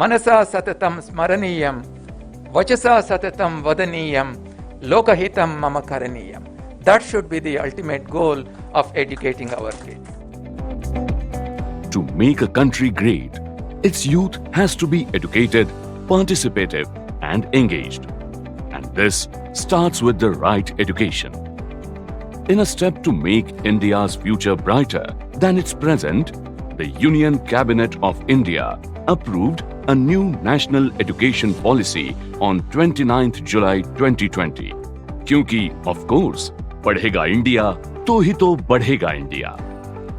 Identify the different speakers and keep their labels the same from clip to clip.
Speaker 1: मनसा सततं स्मरणीयं वचसा सततं वदनीयं लोकहितं मम करणीयम. That should be the ultimate goal of educating our kids.
Speaker 2: To make a country great, its youth has to be educated, participative and engaged. And this starts with the right education. In a step to make India's future brighter than its present, the Union Cabinet of India approved a new national education policy on 29th July 2020. Kyunki, of course, Padhega India, to hi to badhega India.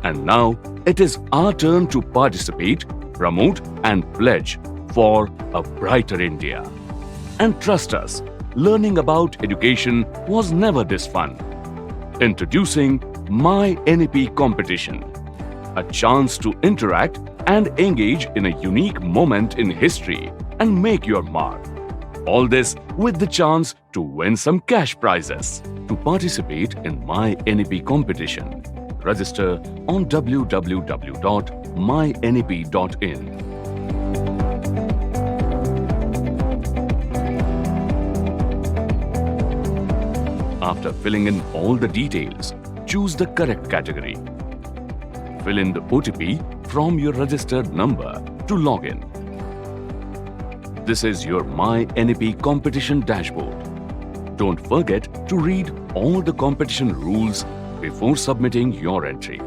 Speaker 2: And now it is our turn to participate, promote and pledge for a brighter India. And trust us, learning about education was never this fun. Introducing My NEP Competition, a chance to interact and engage in a unique moment in history and make your mark. All this with the chance to win some cash prizes. To participate in My NEP Competition, register on www.mynep.in. After filling in all the details, choose the correct category. Fill in the OTP from your registered number to log in. This is your My NEP Competition dashboard. Don't forget to read all the competition rules before submitting your entry.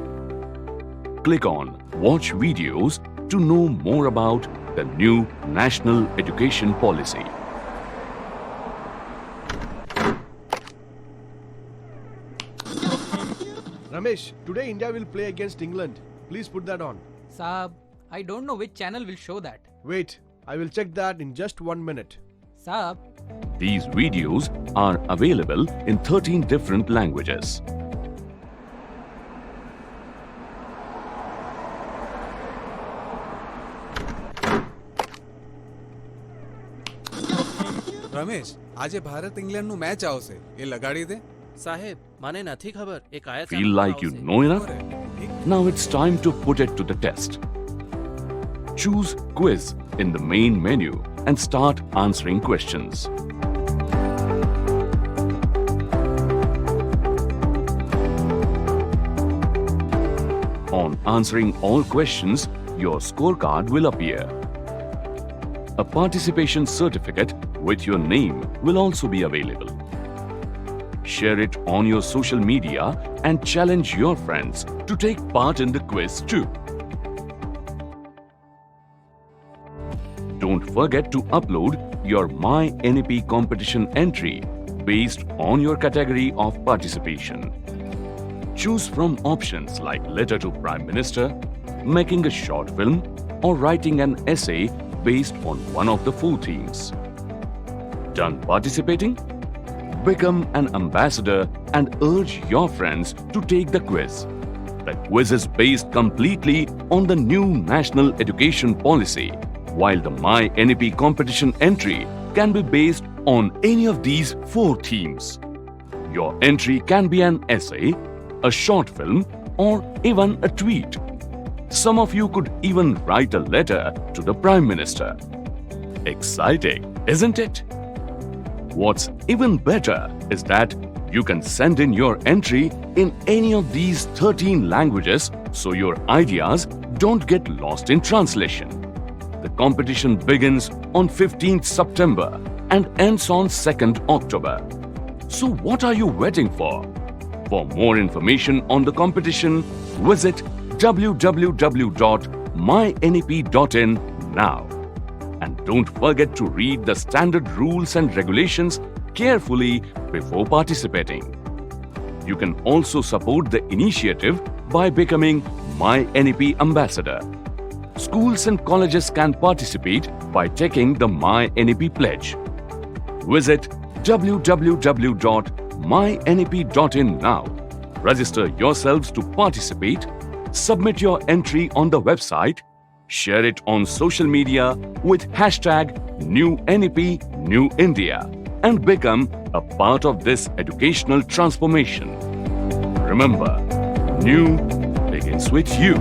Speaker 2: Click on Watch Videos to know more about the new National Education Policy.
Speaker 3: Ramesh, today India will play against England. Please put that on.
Speaker 4: Saab, I don't know which channel will show that.
Speaker 3: Wait, I will check that in just 1 minute.
Speaker 4: Saab,
Speaker 2: These videos are available in 13 different languages.
Speaker 5: Ramesh, આજે Bharat ઇંગ્લેન્ડનું match આવશે. એ લગાડી દે.
Speaker 6: સાહેબ, મને નથી ખબર. એ કયા
Speaker 2: Feel like you know enough? Now it's time to put it to the test. Choose Quiz in the main menu and start answering questions. On answering all questions, your scorecard will appear. A participation certificate with your name will also be available. Share it on your social media and challenge your friends to take part in the quiz too. Don't forget to upload your My NEP competition entry based on your category of participation. Choose from options like letter to Prime Minister, making a short film, or writing an essay based on one of the 4 themes. Done participating? Become an ambassador and urge your friends to take the quiz. The quiz is based completely on the new National Education Policy, while the My NEP competition entry can be based on any of these 4 themes. Your entry can be an essay, a short film, or even a tweet. Some of you could even write a letter to the Prime Minister. Exciting, isn't it? What's even better is that you can send in your entry in any of these 13 languages so your ideas don't get lost in translation. The competition begins on 15th September and ends on 2nd October. So what are you waiting for? For more information on the competition, visit www.mynep.in now. And don't forget to read the standard rules and regulations carefully before participating. You can also support the initiative by becoming My NEP Ambassador. Schools and colleges can participate by taking the My NEP pledge. Visit www.mynep.in now. Register yourselves to participate, submit your entry on the website, share it on social media with hashtag #NewNEPNewIndia and become a part of this educational transformation. Remember, new begins with you.